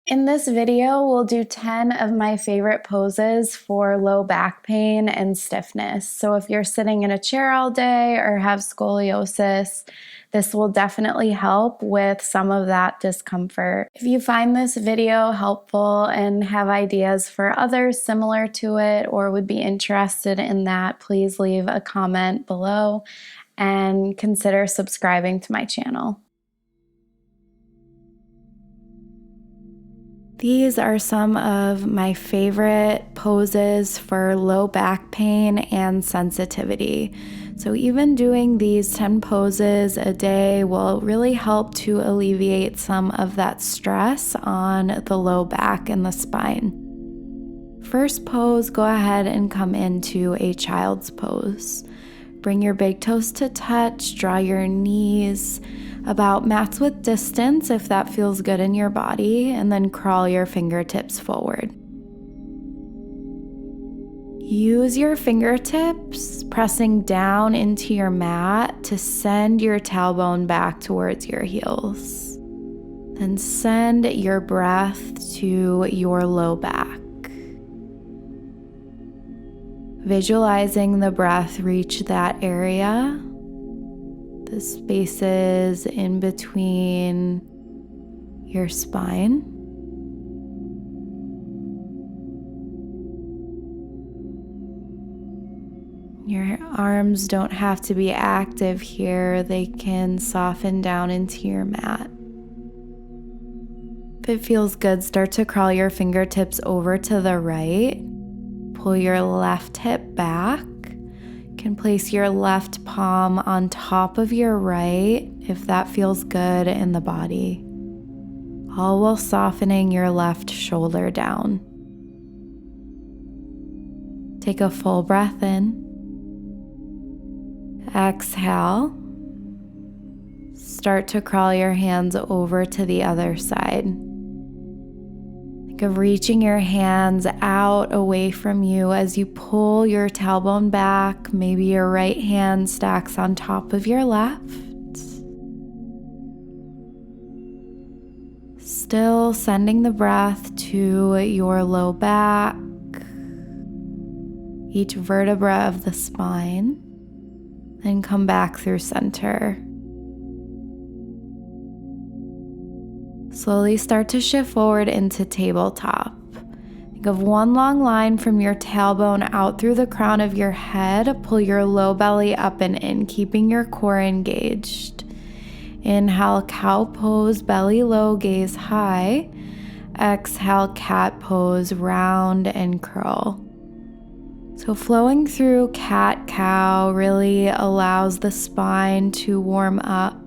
In this video, we'll do 10 of my favorite poses for low back pain and stiffness. So if you're sitting in a chair all day or have scoliosis, this will definitely help with some of that discomfort. If you find this video helpful and have ideas for others similar to it or would be interested in that, please leave a comment below and consider subscribing to my channel. These are some of my favorite poses for low back pain and sensitivity. So even doing these 10 poses a day will really help to alleviate some of that stress on the low back and the spine. First pose, go ahead and come into a child's pose. Bring your big toes to touch, draw your knees about mats width distance if that feels good in your body, and then crawl your fingertips forward. Use your fingertips pressing down into your mat to send your tailbone back towards your heels. Then send your breath to your low back. Visualizing the breath reach that area, the spaces in between your spine. Your arms don't have to be active here, they can soften down into your mat. If it feels good, start to crawl your fingertips over to the right. Pull your left hip back. You can place your left palm on top of your right if that feels good in the body, all while softening your left shoulder down. Take a full breath in. Exhale. Start to crawl your hands over to the other side. Think of reaching your hands out away from you as you pull your tailbone back. Maybe your right hand stacks on top of your left. Still sending the breath to your low back, each vertebra of the spine, and come back through center. Slowly start to shift forward into tabletop. Think of one long line from your tailbone out through the crown of your head. Pull your low belly up and in, keeping your core engaged. Inhale, cow pose, belly low, gaze high. Exhale, cat pose, round and curl. So flowing through cat-cow really allows the spine to warm up.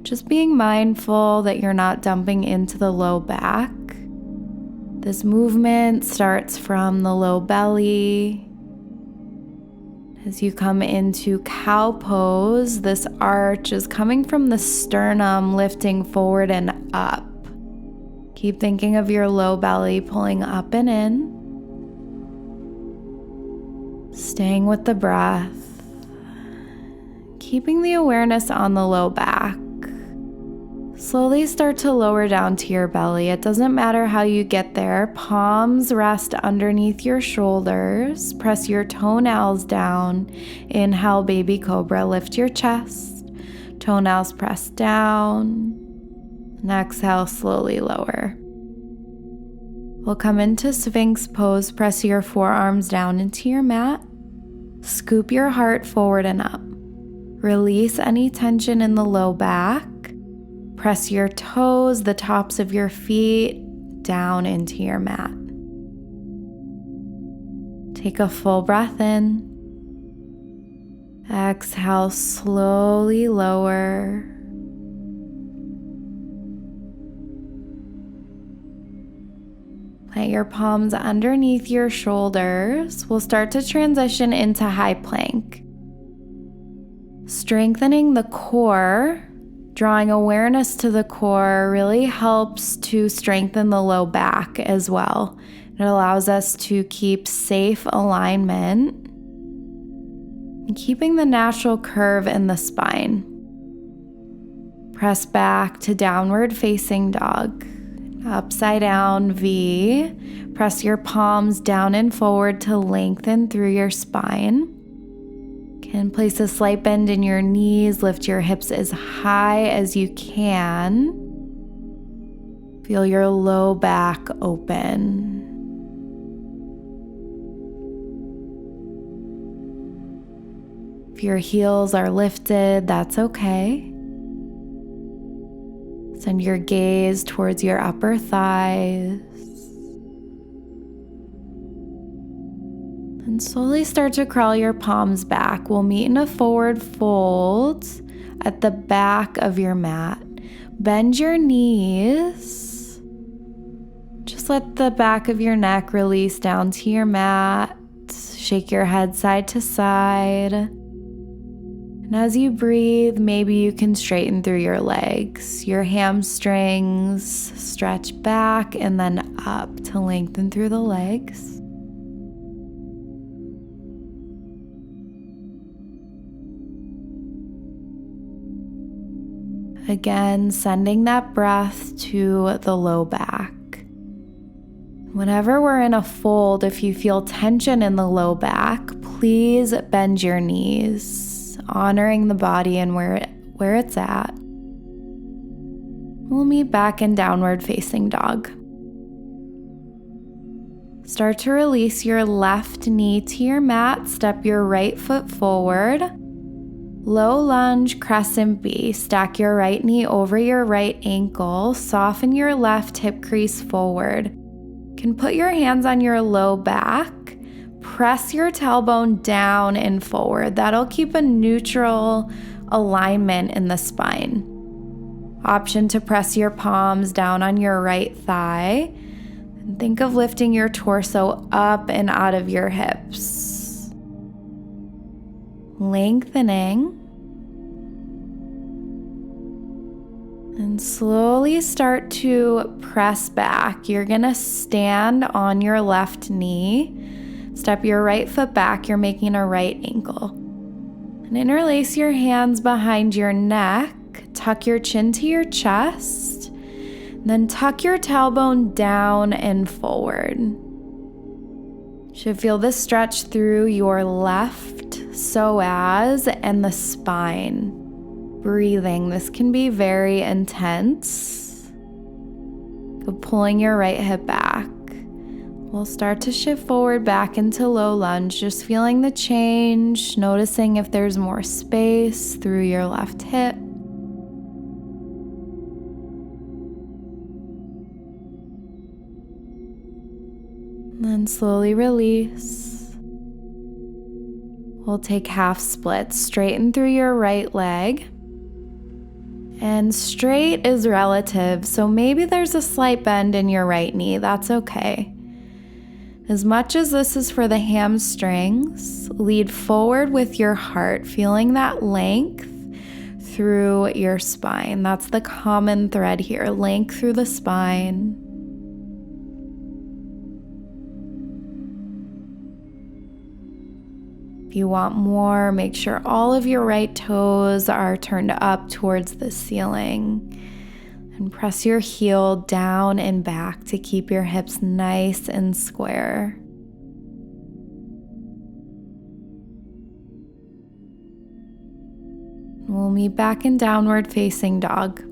Just being mindful that you're not dumping into the low back. This movement starts from the low belly. As you come into cow pose, this arch is coming from the sternum, lifting forward and up. Keep thinking of your low belly pulling up and in. Staying with the breath. Keeping the awareness on the low back. Slowly start to lower down to your belly. It doesn't matter how you get there. Palms rest underneath your shoulders. Press your toenails down. Inhale, baby cobra. Lift your chest. Toenails press down. And exhale, slowly lower. We'll come into Sphinx pose. Press your forearms down into your mat. Scoop your heart forward and up. Release any tension in the low back. Press your toes, the tops of your feet, down into your mat. Take a full breath in. Exhale, slowly lower. Plant your palms underneath your shoulders. We'll start to transition into high plank. Strengthening the core. Drawing awareness to the core really helps to strengthen the low back as well. It allows us to keep safe alignment and keeping the natural curve in the spine. Press back to downward facing dog. Upside down V. Press your palms down and forward to lengthen through your spine. Can place a slight bend in your knees. Lift your hips as high as you can. Feel your low back open. If your heels are lifted, that's okay. Send your gaze towards your upper thighs. And slowly start to crawl your palms back. We'll meet in a forward fold at the back of your mat. Bend your knees. Just let the back of your neck release down to your mat. Shake your head side to side. And as you breathe, maybe you can straighten through your legs. Your hamstrings stretch back and then up to lengthen through the legs. Again, sending that breath to the low back. Whenever we're in a fold, if you feel tension in the low back, please bend your knees, honoring the body and where it's at. We'll meet back in downward facing dog. Start to release your left knee to your mat. Step your right foot forward. Low lunge, crescent B. Stack your right knee over your right ankle. Soften your left hip crease forward. You can put your hands on your low back. Press your tailbone down and forward. That'll keep a neutral alignment in the spine. Option to press your palms down on your right thigh. And think of lifting your torso up and out of your hips. Lengthening. And slowly start to press back. You're gonna stand on your left knee. Step your right foot back. You're making a right ankle. And interlace your hands behind your neck. Tuck your chin to your chest. And then tuck your tailbone down and forward. Should feel this stretch through your left psoas and the spine. Breathing. This can be very intense. Go pulling your right hip back. We'll start to shift forward back into low lunge, just feeling the change, noticing if there's more space through your left hip. And then slowly release. We'll take half splits. Straighten through your right leg. And straight is relative, so maybe there's a slight bend in your right knee. That's okay. As much as this is for the hamstrings, lead forward with your heart, feeling that length through your spine. That's the common thread here, length through the spine. If you want more, make sure all of your right toes are turned up towards the ceiling. And press your heel down and back to keep your hips nice and square. We'll meet back in downward facing dog.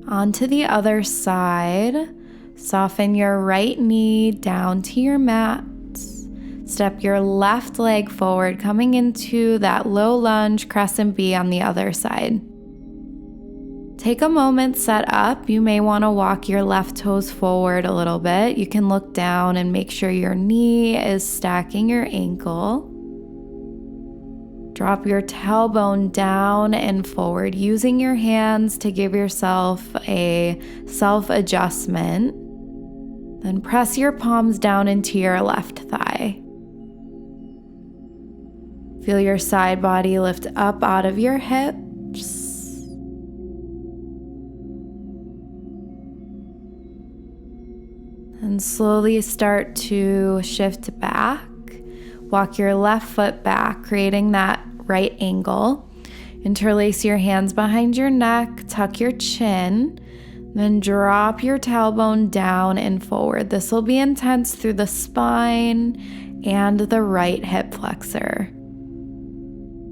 Onto the other side. Soften your right knee down to your mat. Step your left leg forward, coming into that low lunge crescent B on the other side. Take a moment, set up. You may want to walk your left toes forward a little bit. You can look down and make sure your knee is stacking your ankle. Drop your tailbone down and forward, using your hands to give yourself a self-adjustment. Then press your palms down into your left thigh. Feel your side body lift up out of your hips. And slowly start to shift back. Walk your left foot back, creating that right angle. Interlace your hands behind your neck, tuck your chin, Then drop your tailbone down and forward. This will be intense through the spine and the right hip flexor.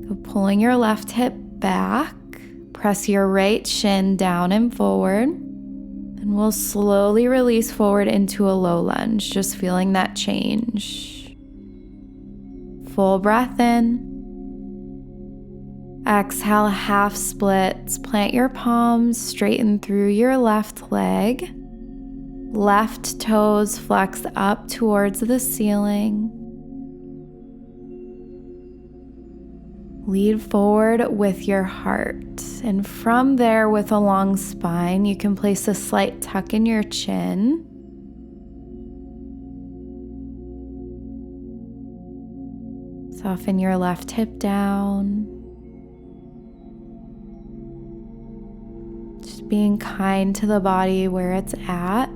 So pulling your left hip back, press your right shin down and forward. And we'll slowly release forward into a low lunge, just feeling that change. Full breath in. Exhale, half splits. Plant your palms, straighten through your left leg. Left toes flex up towards the ceiling. Lead forward with your heart. And from there, with a long spine, you can place a slight tuck in your chin. Soften your left hip down. Just being kind to the body where it's at.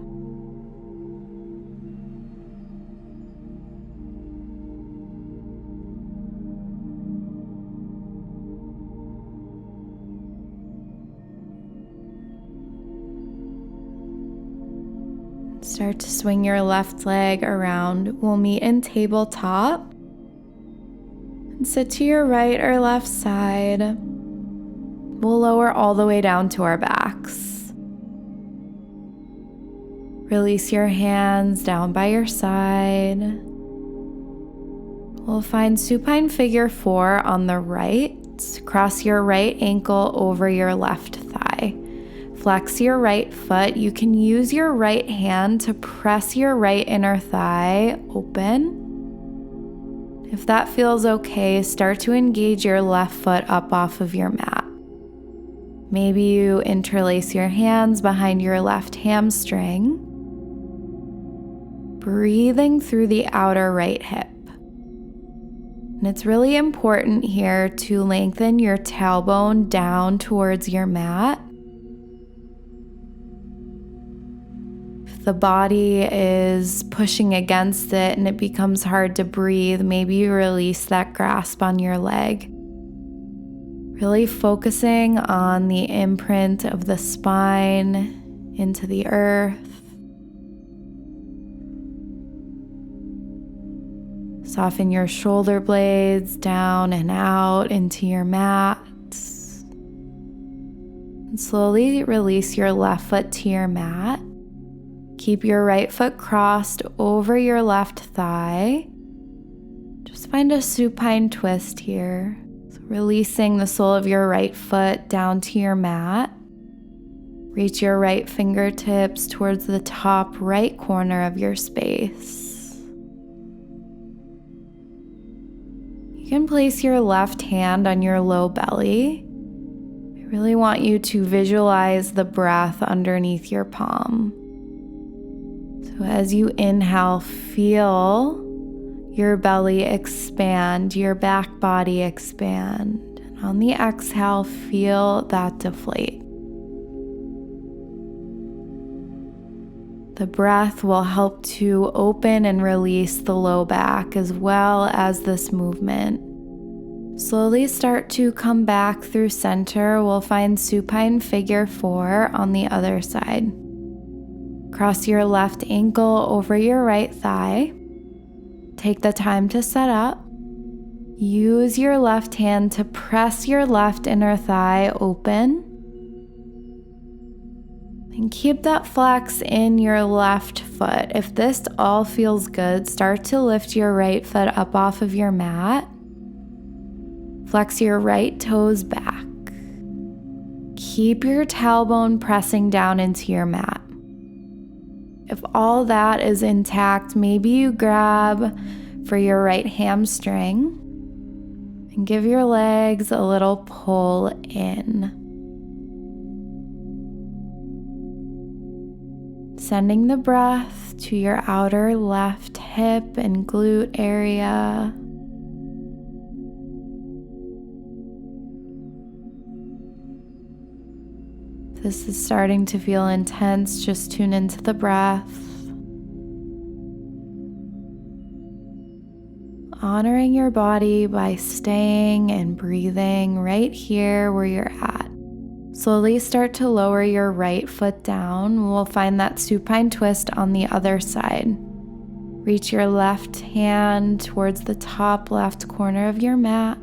Start to swing your left leg around. We'll meet in tabletop. And sit to your right or left side. We'll lower all the way down to our backs. Release your hands down by your side. We'll find supine figure 4 on the right. Cross your right ankle over your left thigh. Flex your right foot. You can use your right hand to press your right inner thigh open. If that feels okay, start to engage your left foot up off of your mat. Maybe you interlace your hands behind your left hamstring. Breathing through the outer right hip. And it's really important here to lengthen your tailbone down towards your mat. The body is pushing against it and it becomes hard to breathe, maybe you release that grasp on your leg. Really focusing on the imprint of the spine into the earth. Soften your shoulder blades down and out into your mat. And slowly release your left foot to your mat. Keep your right foot crossed over your left thigh. Just find a supine twist here. So releasing the sole of your right foot down to your mat. Reach your right fingertips towards the top right corner of your space. You can place your left hand on your low belly. I really want you to visualize the breath underneath your palm. So as you inhale, feel your belly expand, your back body expand. And on the exhale, feel that deflate. The breath will help to open and release the low back as well as this movement. Slowly start to come back through center. We'll find supine figure 4 on the other side. Cross your left ankle over your right thigh. Take the time to set up. Use your left hand to press your left inner thigh open. And keep that flex in your left foot. If this all feels good, start to lift your right foot up off of your mat. Flex your right toes back. Keep your tailbone pressing down into your mat. If all that is intact, maybe you grab for your right hamstring and give your legs a little pull in. Sending the breath to your outer left hip and glute area. If this is starting to feel intense, just tune into the breath. Honoring your body by staying and breathing right here where you're at. Slowly start to lower your right foot down. We'll find that supine twist on the other side. Reach your left hand towards the top left corner of your mat.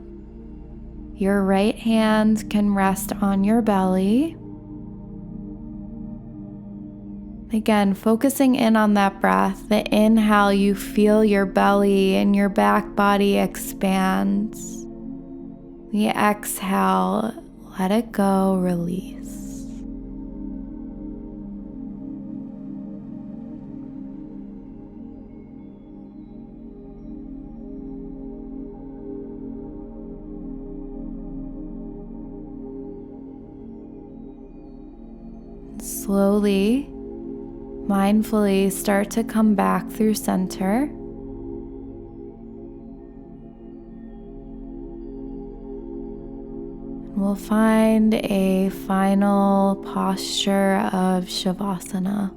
Your right hand can rest on your belly. Again, focusing in on that breath. The inhale, you feel your belly and your back body expand. The exhale, let it go, release. Slowly, mindfully start to come back through center. We'll find a final posture of Shavasana.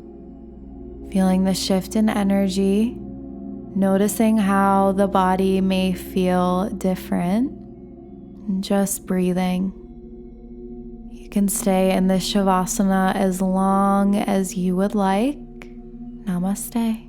Feeling the shift in energy, noticing how the body may feel different, and just breathing. You can stay in this Shavasana as long as you would like. Namaste.